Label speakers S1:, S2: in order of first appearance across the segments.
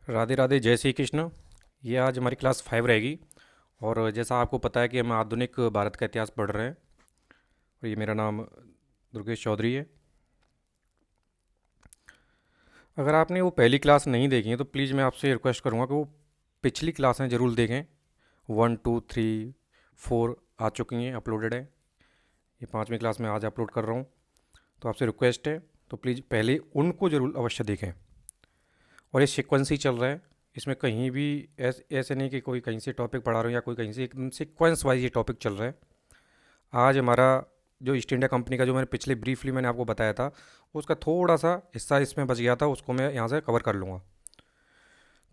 S1: राधे राधे, जय श्री कृष्ण। ये आज हमारी क्लास 5 रहेगी। और जैसा आपको पता है कि हम आधुनिक भारत का इतिहास पढ़ रहे हैं। और ये मेरा नाम दुर्गेश चौधरी है। अगर आपने वो पहली क्लास नहीं देखी है तो प्लीज़ मैं आपसे रिक्वेस्ट करूँगा कि वो पिछली क्लासें ज़रूर देखें। 1 2 3 4 आ चुकी हैं, अपलोडेड है। ये पाँचवीं क्लास में आज अपलोड कर रहा हूँ। तो आपसे रिक्वेस्ट है, तो प्लीज़ पहले उनको ज़रूर अवश्य देखें। और ये सीक्वेंस ही चल रहा है। इसमें कहीं भी ऐसे नहीं कि कोई कहीं से टॉपिक पढ़ा रहा हूँ या कोई कहीं से, एकदम सीक्वेंस वाइज ये टॉपिक चल रहा है। आज हमारा जो ईस्ट इंडिया कंपनी का, जो मैंने पिछले ब्रीफली मैंने आपको बताया था, उसका थोड़ा सा हिस्सा इसमें बच गया था, उसको मैं यहाँ से कवर कर लूँगा।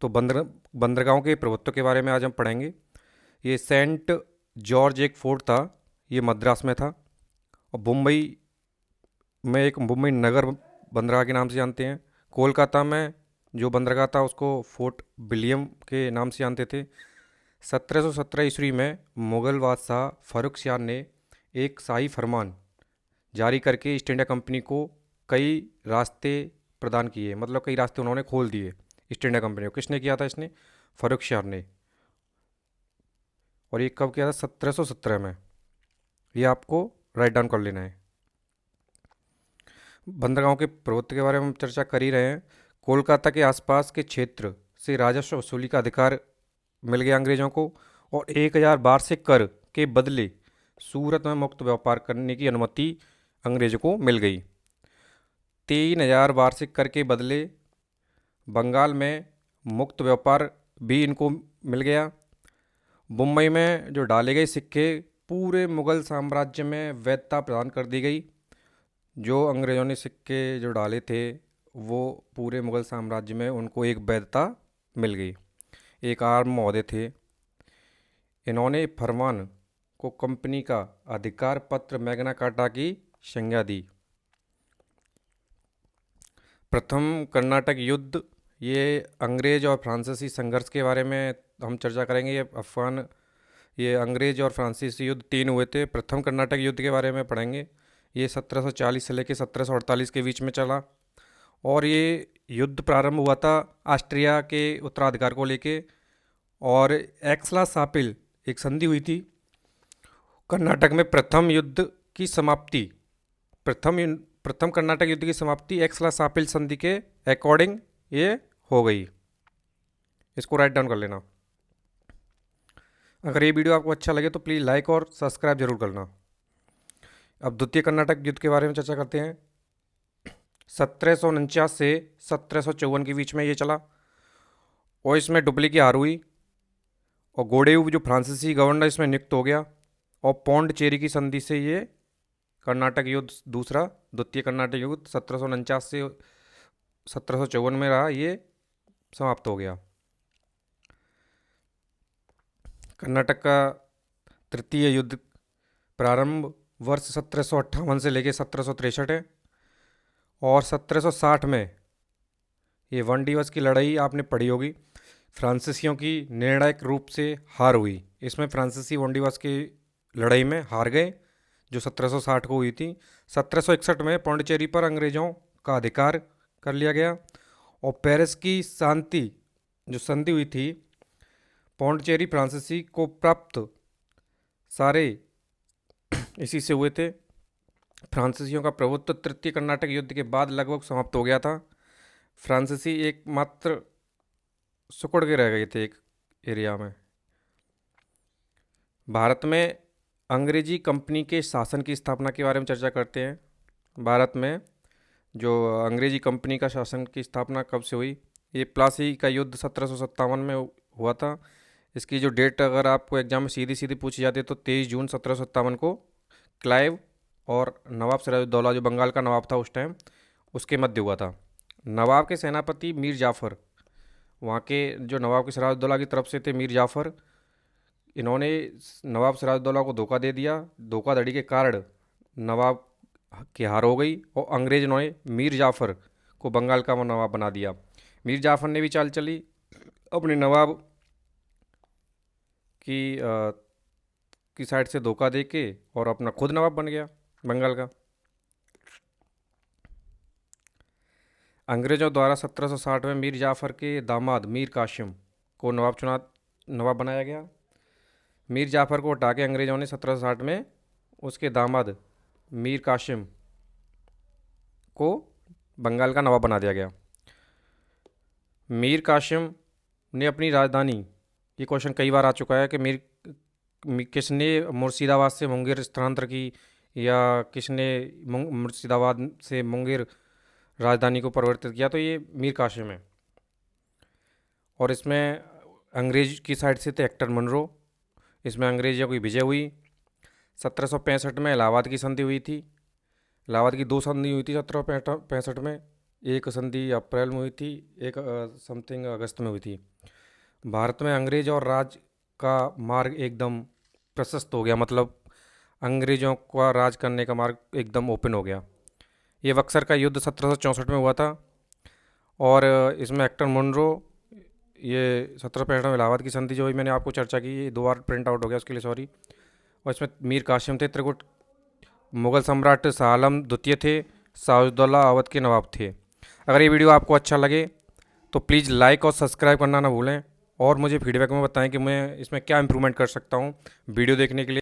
S1: तो बंदरगांव के प्रभुत्व के बारे में आज हम पढ़ेंगे। ये सेंट जॉर्ज एक फोर्ट था, ये मद्रास में था। और मुंबई में एक मुंबई नगर बंदरगाह के नाम से जानते हैं। कोलकाता में जो बंदरगाह था उसको फोर्ट विलियम के नाम से जानते थे। 1717 ईस्वी में मुगल बादशाह फारूक शाह ने एक शाही फरमान जारी करके ईस्ट इंडिया कंपनी को कई रास्ते प्रदान किए, मतलब कई रास्ते उन्होंने खोल दिए ईस्ट इंडिया कंपनी को। किसने किया था? इसने फारूक शाह ने। और ये कब किया था? 1717 में। ये आपको राइट डाउन कर लेना है। बंदरगांव के प्रभुत्व के बारे में हम चर्चा कर ही रहे हैं। कोलकाता के आसपास के क्षेत्र से राजस्व वसूली का अधिकार मिल गया अंग्रेजों को। और 1000 वार्षिक कर के बदले सूरत में मुक्त व्यापार करने की अनुमति अंग्रेजों को मिल गई। 3000 वार्षिक कर के बदले बंगाल में मुक्त व्यापार भी इनको मिल गया। मुंबई में जो डाले गए सिक्के पूरे मुगल साम्राज्य में वैधता प्रदान कर दी गई। जो अंग्रेज़ों ने सिक्के जो डाले थे, वो पूरे मुगल साम्राज्य में उनको एक वैधता मिल गई। एक आर्म महोदय थे, इन्होंने फरमान को कंपनी का अधिकार पत्र मैग्ना कार्टा की संज्ञा दी। प्रथम कर्नाटक युद्ध, ये अंग्रेज और फ्रांसीसी संघर्ष के बारे में हम चर्चा करेंगे। ये अंग्रेज और फ्रांसीसी युद्ध 3 हुए थे। प्रथम कर्नाटक युद्ध के बारे में पढ़ेंगे। ये 1740 से लेकर 1748 के बीच में चला। और ये युद्ध प्रारंभ हुआ था ऑस्ट्रिया के उत्तराधिकार को लेके। और एक्सला सापिल एक संधि हुई थी कर्नाटक में। की समाप्ति प्रथम कर्नाटक युद्ध की समाप्ति एक्सला सापिल संधि के अकॉर्डिंग ये हो गई। इसको राइट डाउन कर लेना। अगर ये वीडियो आपको अच्छा लगे तो प्लीज़ लाइक और सब्सक्राइब जरूर करना। अब द्वितीय कर्नाटक युद्ध के बारे में चर्चा करते हैं। 1749 से 1754 के बीच में ये चला। और इसमें डुप्ली की हार हुई। और गोडेयू जो फ्रांसीसी गवर्नर इसमें नियुक्त हो गया। और पौंडचेरी की संधि से ये कर्नाटक युद्ध, दूसरा द्वितीय कर्नाटक युद्ध 1749 से 1754 में रहा, ये समाप्त हो गया। कर्नाटक का तृतीय युद्ध प्रारंभ वर्ष 1758 से लेकर 1763 है। और 1760 में ये वन दिवस की लड़ाई आपने पढ़ी होगी। फ्रांसीसियों की निर्णायक रूप से हार हुई। इसमें फ्रांसीसी वन दिवस की लड़ाई में हार गए, जो 1760 को हुई थी। 1761 में पौंडचेरी पर अंग्रेजों का अधिकार कर लिया गया। और पेरिस की शांति जो संधि हुई थी, पौंडचेरी फ्रांसीसी को प्राप्त सारे इसी से हुए थे। फ्रांसीसियों का प्रभुत्व तृतीय कर्नाटक युद्ध के बाद लगभग समाप्त हो गया था। फ्रांसीसी एकमात्र सिकुड़ के रह गए थे एक एरिया में। भारत में अंग्रेजी कंपनी के शासन की स्थापना के बारे में चर्चा करते हैं। भारत में जो अंग्रेजी कंपनी का शासन की स्थापना कब से हुई? ये प्लासी का युद्ध 1757 में हुआ था। इसकी जो डेट अगर आपको एग्जाम में सीधी सीधी पूछी जाती है तो 23 जून 1757 को क्लाइव और नवाब सिराजुद्दौला, जो बंगाल का नवाब था उस टाइम, उसके मध्य हुआ था। नवाब के सेनापति मीर जाफ़र, वहाँ के जो नवाब के सिराजुद्दौला की तरफ से थे मीर जाफ़र, इन्होंने नवाब सिराजुद्दौला को धोखा दे दिया। धोखाधड़ी के कारण नवाब की हार हो गई और अंग्रेज इन्होंने मीर जाफ़र को बंगाल का नवाब बना दिया। मीर जाफ़र ने भी चाल चली अपने नवाब की की साइड से धोखा दे के, और अपना खुद नवाब बन गया बंगाल का। अंग्रेज़ों द्वारा 1760 में मीर जाफ़र के दामाद मीर कासिम को नवाब बनाया गया। मीर जाफ़र को हटा के अंग्रेज़ों ने 1760 में उसके दामाद मीर कासिम को बंगाल का नवाब बना दिया गया। मीर कासिम ने अपनी राजधानी, ये क्वेश्चन कई बार आ चुका है कि किसने मुर्शिदाबाद से मुंगेर स्थानांतर की, या किसने मुर्शिदाबाद से मुंगेर राजधानी को परिवर्तित किया, तो ये मीर कासिम है। और इसमें अंग्रेज की साइड से थे हेक्टर मनरो। इसमें अंग्रेजों की विजय हुई। 1765 में इलाहाबाद की संधि हुई थी। इलाहाबाद की 2 संधि हुई थी 1765 में। एक संधि अप्रैल में हुई थी, एक समथिंग अगस्त में हुई थी। भारत में अंग्रेज और राज का मार्ग एकदम प्रशस्त हो गया, मतलब अंग्रेजों का राज करने का मार्ग एकदम ओपन हो गया। ये बक्सर का युद्ध 1764 में हुआ था। और इसमें हेक्टर मुनरो, ये 1765 में इलाहाबाद की संधि जो भी मैंने आपको चर्चा की, ये 2 बार प्रिंट आउट हो गया, उसके लिए सॉरी। और इसमें मीर कासिम थे त्रिकुट। मुगल सम्राट शाह आलम द्वितीय थे। शाहउद्दौला अवध के नवाब थे। अगर ये वीडियो आपको अच्छा लगे तो प्लीज़ लाइक और सब्सक्राइब करना ना भूलें, और मुझे फीडबैक में बताएं कि मैं इसमें क्या इंप्रूवमेंट कर सकता हूँ वीडियो देखने के लिए।